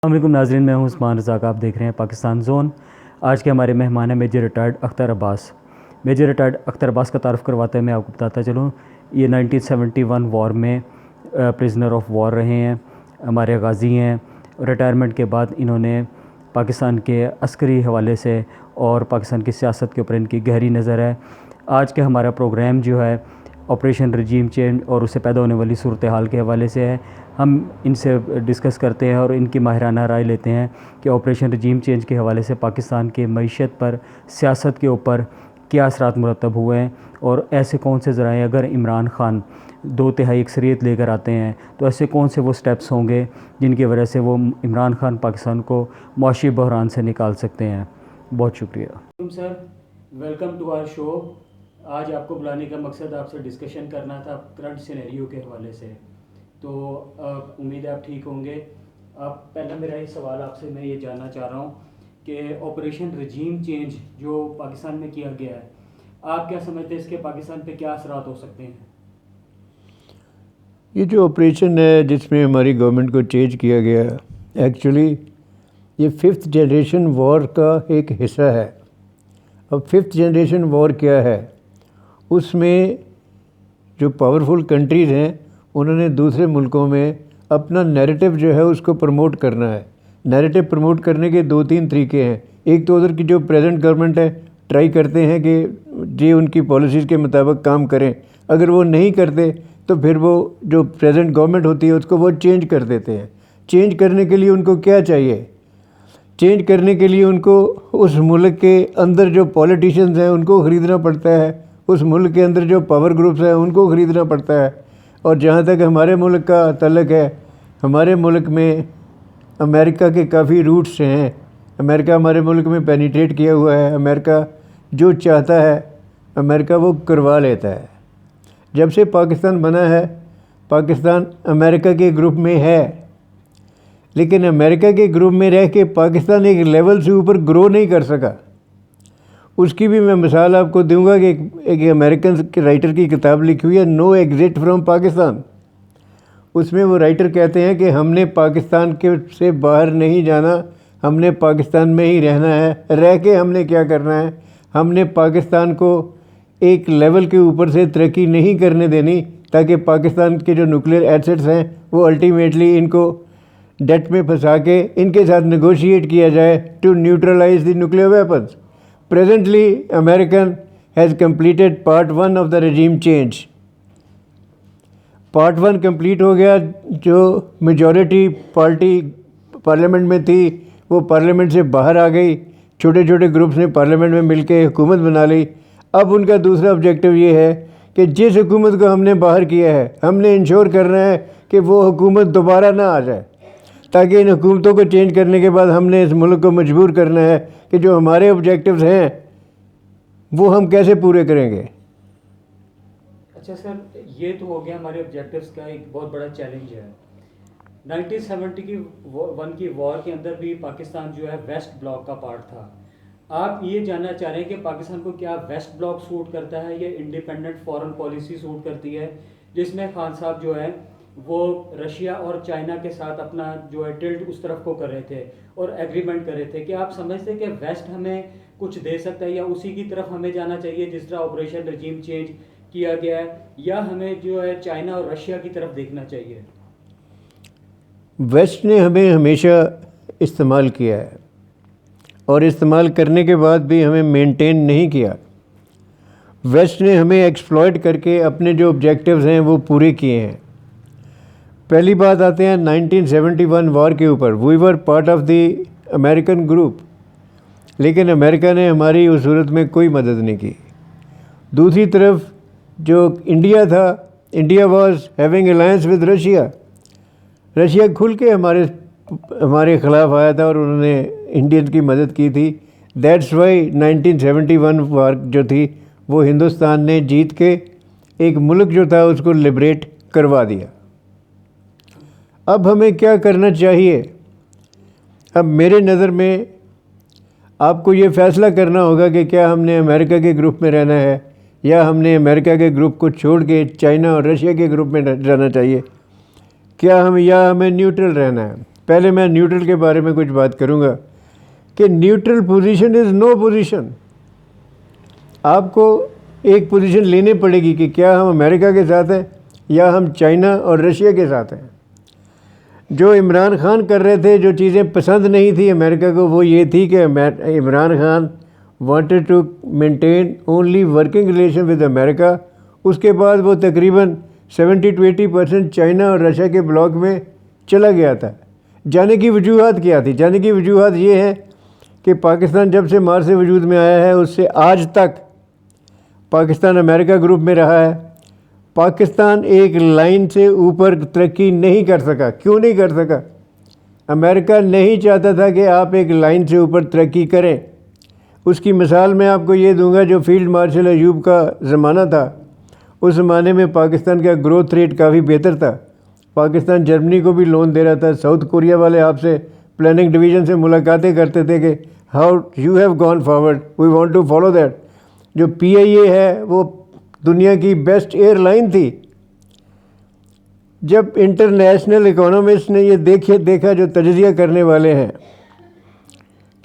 السلام علیکم ناظرین، میں ہوں عثمان رضا، آپ دیکھ رہے ہیں پاکستان زون۔ آج کے ہمارے مہمان ہیں میجر ریٹائرڈ اختر عباس۔ میجر ریٹائرڈ اختر عباس کا تعارف کرواتے ہیں، میں آپ کو بتاتا چلوں، یہ 1971 وار میں پرزنر آف وار رہے ہیں، ہمارے غازی ہیں۔ ریٹائرمنٹ کے بعد انہوں نے پاکستان کے عسکری حوالے سے اور پاکستان کی سیاست کے اوپر ان کی گہری نظر ہے۔ آج کا ہمارا پروگرام جو ہے آپریشن رجیم چینج اور اس سے پیدا ہونے والی صورتحال کے حوالے سے ہے۔ ہم ان سے ڈسکس کرتے ہیں اور ان کی ماہرانہ رائے لیتے ہیں کہ آپریشن رجیم چینج کے حوالے سے پاکستان کے معیشت پر، سیاست کے اوپر کیا اثرات مرتب ہوئے ہیں، اور ایسے کون سے ذرائع اگر عمران خان 2/3 اکثریت لے کر آتے ہیں تو ایسے کون سے وہ سٹیپس ہوں گے جن کی وجہ سے وہ عمران خان پاکستان کو معاشی بحران سے نکال سکتے ہیں۔ بہت شکریہ سر، ویلکم ٹو آور شو۔ آج آپ کو بلانے کا مقصد آپ سے ڈسکشن کرنا تھا کرنٹ سینیریو کے حوالے سے، تو امید ہے آپ ٹھیک ہوں گے۔ پہلا میرا یہ سوال آپ سے میں یہ جاننا چاہ رہا ہوں کہ آپریشن رجیم چینج جو پاکستان میں کیا گیا ہے، آپ کیا سمجھتے ہیں اس کے پاکستان پہ کیا اثرات ہو سکتے ہیں؟ یہ جو آپریشن ہے جس میں ہماری گورنمنٹ کو چینج کیا گیا ہے، ایکچولی یہ 5th جنریشن وار کا ایک حصہ ہے۔ اب 5th جنریشن وار کیا ہے؟ اس میں جو پاورفل کنٹریز ہیں انہوں نے دوسرے ملکوں میں اپنا نیریٹو جو ہے اس کو پروموٹ کرنا ہے۔ نیریٹو پروموٹ کرنے کے 2-3 طریقے ہیں۔ ایک تو ادھر کی جو پریزنٹ گورنمنٹ ہے ٹرائی کرتے ہیں کہ جی ان کی پالیسیز کے مطابق کام کریں، اگر وہ نہیں کرتے تو پھر وہ جو پریزنٹ گورنمنٹ ہوتی ہے اس کو وہ چینج کر دیتے ہیں۔ چینج کرنے کے لیے ان کو کیا چاہیے؟ چینج کرنے کے لیے ان کو اس ملک کے اندر جو پولیٹیشنز ہیں ان کو خریدنا پڑتا ہے، اس ملک کے اندر جو پاور گروپس ہیں ان کو خریدنا پڑتا ہے۔ اور جہاں تک ہمارے ملک کا تعلق ہے، ہمارے ملک میں امریکہ کے کافی روٹس ہیں۔ امریکہ ہمارے ملک میں پینیٹریٹ کیا ہوا ہے۔ امریکہ جو چاہتا ہے امریکہ وہ کروا لیتا ہے۔ جب سے پاکستان بنا ہے پاکستان امریکہ کے گروپ میں ہے، لیکن امریکہ کے گروپ میں رہ کے پاکستان ایک لیول سے اوپر گرو نہیں کر سکا۔ اس کی بھی میں مثال آپ کو دوں گا کہ ایک امریکن رائٹر کی کتاب لکھی ہوئی ہے نو ایگزٹ فرام پاکستان۔ اس میں وہ رائٹر کہتے ہیں کہ ہم نے پاکستان کے سے باہر نہیں جانا، ہم نے پاکستان میں ہی رہنا ہے۔ رہ کے ہم نے کیا کرنا ہے؟ ہم نے پاکستان کو ایک لیول کے اوپر سے ترقی نہیں کرنے دینی تاکہ پاکستان کے جو نیوکلیئر ایسٹس ہیں وہ الٹیمیٹلی ان کو ڈیٹ میں پھنسا کے ان کے ساتھ نیگوشیٹ کیا جائے to neutralize the nuclear weapons. Presently American has completed part 1 of the regime change. Part 1 complete ہو گیا۔ جو میجورٹی پارٹی پارلیمنٹ میں تھی وہ پارلیمنٹ سے باہر آ گئی، چھوٹے چھوٹے گروپس نے پارلیمنٹ میں مل کے حکومت بنا لی۔ اب ان کا دوسرا آبجیکٹو یہ ہے کہ جس حکومت کو ہم نے باہر کیا ہے ہم نے انشور کرنا ہے کہ وہ حکومت دوبارہ نہ آ جائے، تاکہ ان حکومتوں کو چینج کرنے کے بعد ہم نے اس ملک کو مجبور کرنا ہے کہ جو ہمارے آبجیکٹوز ہیں وہ ہم کیسے پورے کریں گے۔ اچھا سر، یہ تو ہو گیا ہمارے آبجیکٹیوز کا ایک بہت بڑا چیلنج ہے۔ 1971 کی وار کے اندر بھی پاکستان جو ہے ویسٹ بلاک کا پارٹ تھا۔ آپ یہ جاننا چاہ رہے ہیں کہ پاکستان کو کیا ویسٹ بلاک سوٹ کرتا ہے یا انڈیپینڈنٹ فارن پالیسی سوٹ کرتی ہے، جس میں خان صاحب جو ہے وہ رشیا اور چائنا کے ساتھ اپنا جو ہے ٹلٹ اس طرف کو کر رہے تھے اور ایگریمنٹ کر رہے تھے؟ کہ آپ سمجھتے ہیں کہ ویسٹ ہمیں کچھ دے سکتا ہے یا اسی کی طرف ہمیں جانا چاہیے جس طرح آپریشن رجیم چینج کیا گیا ہے، یا ہمیں جو ہے چائنا اور رشیا کی طرف دیکھنا چاہیے؟ ویسٹ نے ہمیں ہمیشہ استعمال کیا ہے اور استعمال کرنے کے بعد بھی ہمیں مینٹین نہیں کیا۔ ویسٹ نے ہمیں ایکسپلائٹ کر کے اپنے جو آبجیکٹیوز ہیں وہ پورے کیے ہیں۔ پہلی بات آتے ہیں 1971 وار کے اوپر۔ We were part of the American group, لیکن امریکہ نے ہماری اس صورت میں کوئی مدد نہیں کی۔ دوسری طرف جو انڈیا تھا، India was having alliance with Russia. Russia کھل کے ہمارے خلاف آیا تھا اور انہوں نے انڈین کی مدد کی تھی۔ دیٹس وائی 1971 وار جو تھی وہ ہندوستان نے جیت کے ایک ملک جو تھا اس کو لبریٹ کروا دیا۔ اب ہمیں کیا کرنا چاہیے؟ اب میرے نظر میں آپ کو یہ فیصلہ کرنا ہوگا کہ کیا ہم نے امریکہ کے گروپ میں رہنا ہے یا ہم نے امریکہ کے گروپ کو چھوڑ کے چائنا اور رشیا کے گروپ میں جانا چاہیے، کیا ہمیں نیوٹرل رہنا ہے۔ پہلے میں نیوٹرل کے بارے میں کچھ بات کروں گا کہ neutral position is no position. آپ کو ایک پوزیشن لینے پڑے گی کہ کیا ہم امریکہ کے ساتھ ہیں یا ہم چائنا اور رشیا کے ساتھ ہیں. جو عمران خان کر رہے تھے، جو چیزیں پسند نہیں تھی امریکہ کو، وہ یہ تھی کہ Imran Khan wanted to maintain only working relation with امریکہ. اس کے بعد وہ تقریباً 70-80% چائنا اور رشیا کے بلاک میں چلا گیا تھا. جانے کی وجوہات کیا تھی؟ جانے کی وجوہات یہ ہے کہ پاکستان جب سے مارچ سے وجود میں آیا ہے اس سے آج تک پاکستان امریکہ گروپ میں رہا ہے. پاکستان ایک لائن سے اوپر ترقی نہیں کر سکا. کیوں نہیں کر سکا؟ امریکہ نہیں چاہتا تھا کہ آپ ایک لائن سے اوپر ترقی کریں. اس کی مثال میں آپ کو یہ دوں گا، جو فیلڈ مارشل ایوب کا زمانہ تھا، اس زمانے میں پاکستان کا گروتھ ریٹ کافی بہتر تھا. پاکستان جرمنی کو بھی لون دے رہا تھا. ساؤتھ کوریا والے آپ سے پلاننگ ڈویژن سے ملاقاتیں کرتے تھے کہ how you have gone forward, we want to follow that. جو پی آئی اے ہے وہ دنیا کی بیسٹ ایئر لائن تھی. جب انٹرنیشنل اکانومسٹ نے یہ دیکھا جو تجزیہ کرنے والے ہیں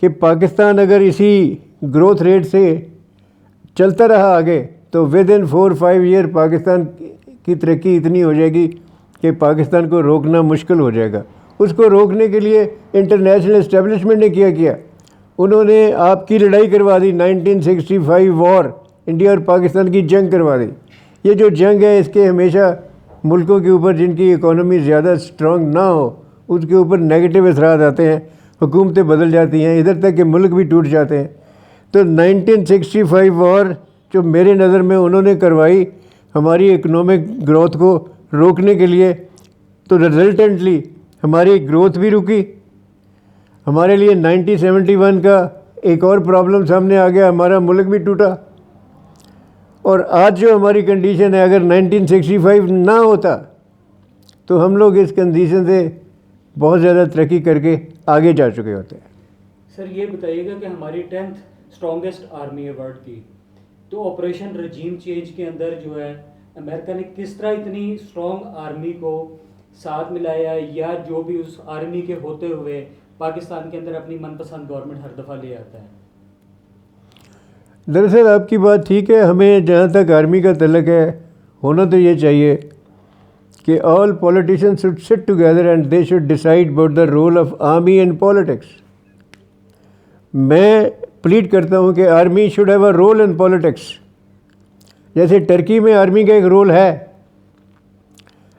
کہ پاکستان اگر اسی گروتھ ریٹ سے چلتا رہا آگے تو ود ان 4-5 ایئر پاکستان کی ترقی اتنی ہو جائے گی کہ پاکستان کو روکنا مشکل ہو جائے گا. اس کو روکنے کے لیے انٹرنیشنل اسٹیبلشمنٹ نے کیا انہوں نے آپ کی لڑائی کروا دی. 1965 وار، انڈیا اور پاکستان کی جنگ کروا دی. یہ جو جنگ ہے اس کے ہمیشہ ملکوں کے اوپر جن کی اکانومی زیادہ اسٹرانگ نہ ہو اس کے اوپر نیگیٹو اثرات آتے ہیں، حکومتیں بدل جاتی ہیں، ادھر تک کہ ملک بھی ٹوٹ جاتے ہیں. تو 1965 وار جو میرے نظر میں انہوں نے کروائی ہماری اکنامک گروتھ کو روکنے کے لیے، تو رزلٹنٹلی ہماری گروتھ بھی رکی. ہمارے لیے 1971 کا ایک اور پرابلم سامنے آ گیا، ہمارا ملک بھی ٹوٹا. اور آج جو ہماری کنڈیشن ہے، اگر 1965 نہ ہوتا تو ہم لوگ اس کنڈیشن سے بہت زیادہ ترقی کر کے آگے جا چکے ہوتے ہیں. سر یہ بتائیے گا کہ ہماری 10th اسٹرانگسٹ آرمی ہے ورلڈ کی، تو آپریشن رجیم چینج کے اندر جو ہے امریکہ نے کس طرح اتنی اسٹرانگ آرمی کو ساتھ ملایا، یا جو بھی اس آرمی کے ہوتے ہوئے پاکستان کے اندر اپنی من پسند گورنمنٹ ہر دفعہ لے آتا ہے؟ دراصل آپ کی بات ٹھیک ہے. ہمیں جہاں تک آرمی کا تعلق ہے ہونا تو یہ چاہیے کہ all politician should sit together and they should decide about the role of army in politics. میں پلیڈ کرتا ہوں کہ army should have a role in politics. جیسے ٹرکی میں آرمی کا ایک رول ہے.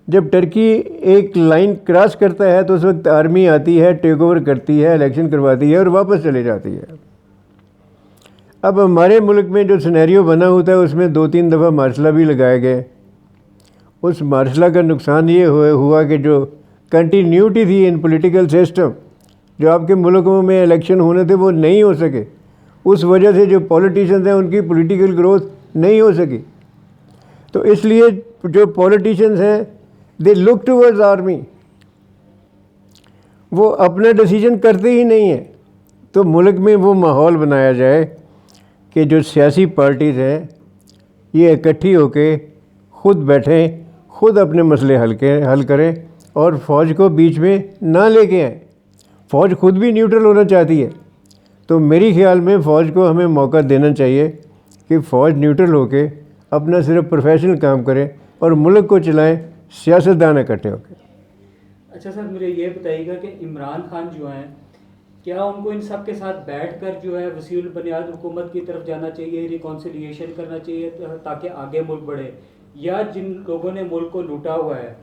جب ٹرکی ایک لائن کراس کرتا ہے تو اس وقت آرمی آتی ہے، ٹیک اوور کرتی ہے، الیکشن کرواتی ہے اور واپس چلے جاتی ہے. اب ہمارے ملک میں جو سینیریو بنا ہوتا ہے اس میں 2-3 دفعہ مارشلہ بھی لگائے گئے. اس مارشلہ کا نقصان یہ ہوا کہ جو کنٹینیوٹی تھی ان پولیٹیکل سسٹم، جو آپ کے ملکوں میں الیکشن ہونے تھے وہ نہیں ہو سکے. اس وجہ سے جو پولیٹیشنز ہیں ان کی پولیٹیکل گروتھ نہیں ہو سکی. تو اس لیے جو پولیٹیشنز ہیں دے لک ٹورڈز آرمی، وہ اپنا ڈیسیجن کرتے ہی نہیں ہیں. تو ملک میں وہ ماحول بنایا جائے کہ جو سیاسی پارٹیز ہیں یہ اکٹھی ہو کے خود بیٹھیں، خود اپنے مسئلے حل کریں اور فوج کو بیچ میں نہ لے کے آئیں. فوج خود بھی نیوٹرل ہونا چاہتی ہے. تو میری خیال میں فوج کو ہمیں موقع دینا چاہیے کہ فوج نیوٹرل ہو کے اپنا صرف پروفیشنل کام کرے اور ملک کو چلائیں، سیاستدان اکٹھے ہو کے. اچھا سر، مجھے یہ بتائیے گا کہ عمران خان جو ہیں، کیا ان کو ان سب کے ساتھ بیٹھ کر جو ہے وسیع البنیاد حکومت کی طرف جانا چاہیے، ریکانسیلیشن کرنا چاہیے تاکہ آگے ملک بڑھے، یا جن لوگوں نے ملک کو لوٹا ہوا ہے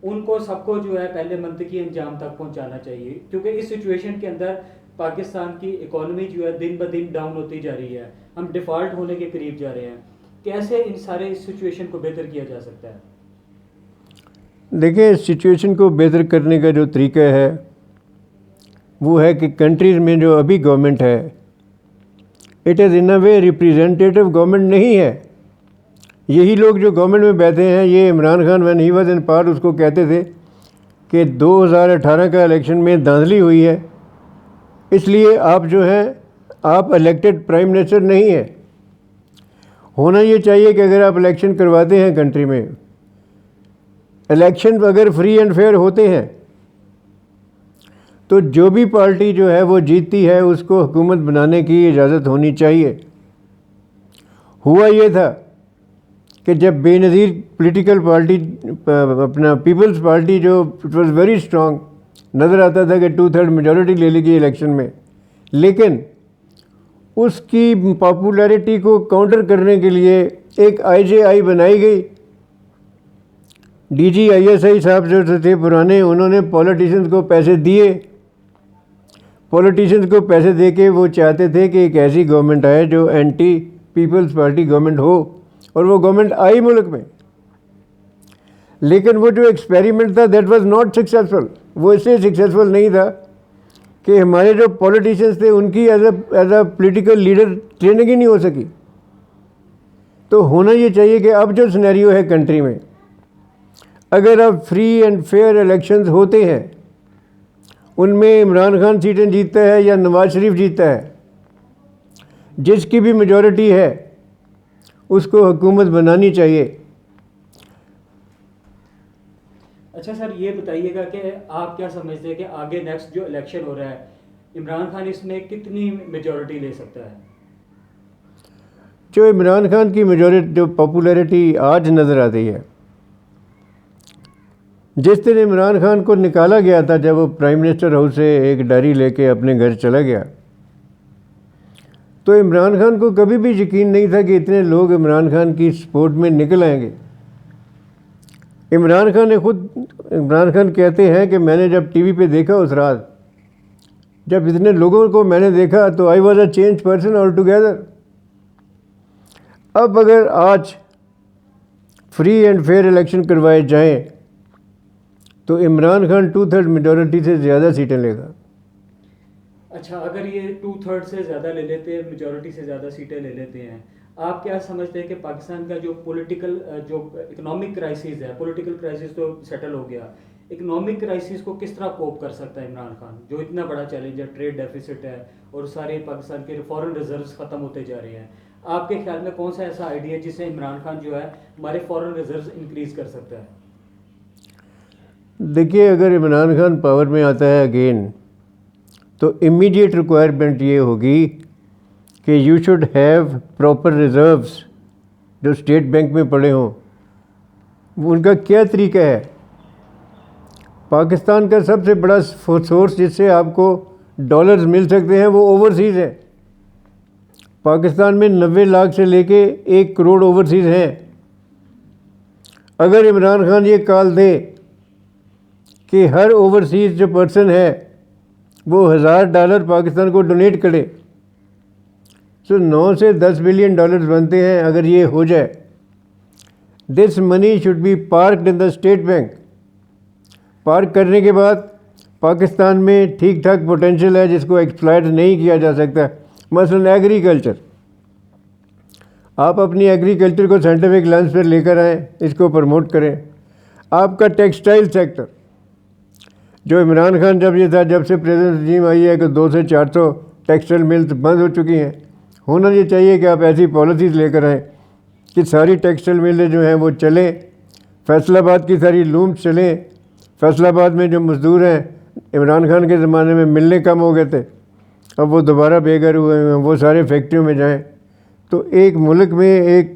ان کو سب کو جو ہے پہلے منطقی انجام تک پہنچانا چاہیے؟ کیونکہ اس سچویشن کے اندر پاکستان کی اکانومی جو ہے دن بدن ڈاؤن ہوتی جا رہی ہے، ہم ڈیفالٹ ہونے کے قریب جا رہے ہیں. کیسے ان سارے سچویشن کو بہتر کیا جا سکتا ہے؟ دیکھیں، اس سچویشن کو بہتر کرنے کا جو طریقہ ہے وہ ہے کہ کنٹریز میں جو ابھی گورنمنٹ ہے it is in a way representative government نہیں ہے. یہی لوگ جو گورنمنٹ میں بیٹھے ہیں، یہ Imran Khan when he was in power اس کو کہتے تھے کہ 2018 کا الیکشن میں دھاندلی ہوئی ہے، اس لیے آپ جو ہیں آپ الیکٹڈ پرائم منسٹر نہیں ہیں. ہونا یہ چاہیے کہ اگر آپ الیکشن کرواتے ہیں کنٹری میں، الیکشن اگر فری اینڈ فیئر ہوتے ہیں تو جو بھی پارٹی جو ہے وہ جیتتی ہے اس کو حکومت بنانے کی اجازت ہونی چاہیے. ہوا یہ تھا کہ جب بے نظیر پولیٹیکل پارٹی اپنا پیپلز پارٹی جو اٹ واز ویری اسٹرانگ نظر آتا تھا کہ 2/3 میجورٹی لے لے گی الیکشن میں، لیکن اس کی پاپولیرٹی کو کاؤنٹر کرنے کے لیے ایک IJI بنائی گئی. DG ISI صاحب جو تھے پرانے، انہوں نے پولیٹیشنز کو پیسے دیے. پولیٹیشنز کو پیسے دے کے وہ چاہتے تھے کہ ایک ایسی گورنمنٹ آئے جو اینٹی پیپلز پارٹی گورنمنٹ ہو، اور وہ گورنمنٹ آئی ملک میں. لیکن وہ جو ایکسپیریمنٹ تھا دیٹ واز ناٹ سکسیزفل. وہ اس سے سکسیزفل نہیں تھا کہ ہمارے جو پولیٹیشنز تھے ان کی as a political leader training ہی نہیں ہو سکی. تو ہونا یہ چاہیے کہ اب جو سینیریو ہے کنٹری میں، اگر اب فری اینڈ فیئر الیکشنز ہوتے ہیں، ان میں عمران خان سیٹیں جیتتا ہے یا نواز شریف جیتتا ہے، جس کی بھی میجورٹی ہے اس کو حکومت بنانی چاہیے. اچھا سر، یہ بتائیے گا کہ آپ کیا سمجھتے ہیں کہ آگے نیکسٹ جو الیکشن ہو رہا ہے، عمران خان اس میں کتنی میجورٹی لے سکتا ہے؟ جو عمران خان کی میجورٹی جو پاپولیرٹی آج نظر آتی ہے، جس دن عمران خان کو نکالا گیا تھا جب وہ پرائم منسٹر ہاؤس سے ایک ڈائری لے کے اپنے گھر چلا گیا، تو عمران خان کو کبھی بھی یقین نہیں تھا کہ اتنے لوگ عمران خان کی سپورٹ میں نکل آئیں گے. عمران خان کہتے ہیں کہ میں نے جب ٹی وی پہ دیکھا اس رات، جب اتنے لوگوں کو میں نے دیکھا تو I was a change person all together. اب اگر آج فری اینڈ فیئر الیکشن کروائے جائیں تو عمران خان 2/3 میجورٹی سے زیادہ سیٹیں لے گا. اچھا، اگر یہ 2/3 سے زیادہ لے لیتے ہیں، میجورٹی سے زیادہ سیٹیں لے لیتے ہیں، آپ کیا سمجھتے ہیں کہ پاکستان کا جو پولیٹیکل جو اکنامک کرائسس ہے، پولیٹیکل کرائسس تو سیٹل ہو گیا، اکنامک کرائسس کو کس طرح کوپ کر سکتا ہے عمران خان، جو اتنا بڑا چیلنج ہے، ٹریڈ ڈیفیسٹ ہے اور سارے پاکستان کے فارن ریزروز ختم ہوتے جا رہے ہیں؟ آپ کے خیال میں کون سا ایسا آئیڈیا جس سے عمران خان جو ہے ہمارے فارن ریزروز انکریز کر سکتا ہے؟ دیکھیے، اگر عمران خان پاور میں آتا ہے اگین، تو امیڈیٹ ریکوائرمنٹ یہ ہوگی کہ you should have proper reserves جو اسٹیٹ بینک میں پڑے ہوں. ان کا کیا طریقہ ہے؟ پاکستان کا سب سے بڑا سورس جس سے آپ کو ڈالرز مل سکتے ہیں وہ اوورسیز ہے. پاکستان میں 90 لاکھ سے لے کے 1 کروڑ اوورسیز ہیں. اگر عمران خان یہ کال دے کہ ہر اوورسیز جو پرسن ہے وہ $1000 پاکستان کو ڈونیٹ کرے، تو 9 سے 10 بلین ڈالرز بنتے ہیں. اگر یہ ہو جائے، this money should be parked in the State Bank. Park کرنے کے بعد پاکستان میں ٹھیک ٹھاک پوٹینشیل ہے جس کو ایکسپلائٹ نہیں کیا جا سکتا. مثلا ایگریکلچر، آپ اپنی ایگریکلچر کو سائنٹیفک لینس پر لے کر آئیں، اس کو پروموٹ کریں. آپ کا ٹیکسٹائل سیکٹر، جو عمران خان جب یہ تھا، جب سے پریزنٹ رجیم آئی ہے کہ 200 سے 400 ٹیکسٹائل ملز بند ہو چکی ہیں. ہونا یہ چاہیے کہ آپ ایسی پالیسیز لے کر آئیں کہ ساری ٹیکسٹائل ملیں جو ہیں وہ چلیں. فیصل آباد کی ساری لومز چلیں. فیصل آباد میں جو مزدور ہیں، عمران خان کے زمانے میں ملنے کم ہو گئے تھے، اب وہ دوبارہ بے گھر ہوئے ہیں، وہ سارے فیکٹریوں میں جائیں. تو ایک ملک میں ایک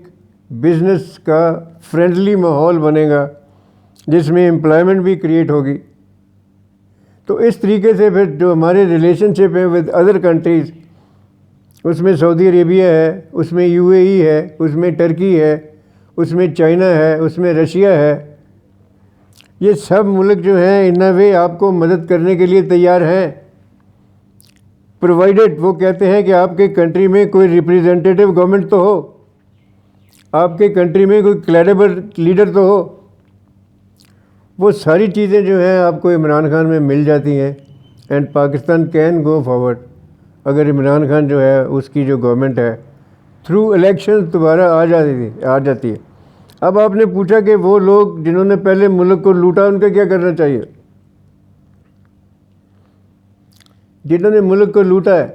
بزنس کا فرینڈلی ماحول بنے گا جس میں امپلائمنٹ بھی کریٹ ہوگی. تو اس طریقے سے پھر جو ہمارے ریلیشن شپ ہیں ود ادر کنٹریز، اس میں سعودی عربیہ ہے، اس میں UAE ہے، اس میں ٹرکی ہے، اس میں چائنا ہے، اس میں رشیا ہے، یہ سب ملک جو ہیں ان وے آپ کو مدد کرنے کے لیے تیار ہیں، پرووائڈیڈ وہ کہتے ہیں کہ آپ کے کنٹری میں کوئی ریپریزنٹیٹیو گورنمنٹ تو ہو، آپ کے کنٹری میں کوئی کریڈیبل لیڈر تو ہو. وہ ساری چیزیں جو ہیں آپ کو عمران خان میں مل جاتی ہیں، and Pakistan can go forward. اگر عمران خان جو ہے اس کی جو گورنمنٹ ہے تھرو الیکشن دوبارہ آ جاتی ہے. اب آپ نے پوچھا کہ وہ لوگ جنہوں نے پہلے ملک کو لوٹا ان کا کیا کرنا چاہیے. جنہوں نے ملک کو لوٹا ہے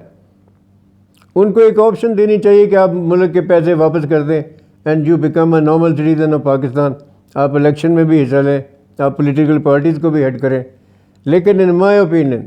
ان کو ایک آپشن دینی چاہیے کہ آپ ملک کے پیسے واپس کر دیں and you become a normal citizen of Pakistan. آپ الیکشن میں بھی حصہ لیں، آپ پولیٹیکل پارٹیز کو بھی ہیڈ کریں. لیکن ان مائی اوپینین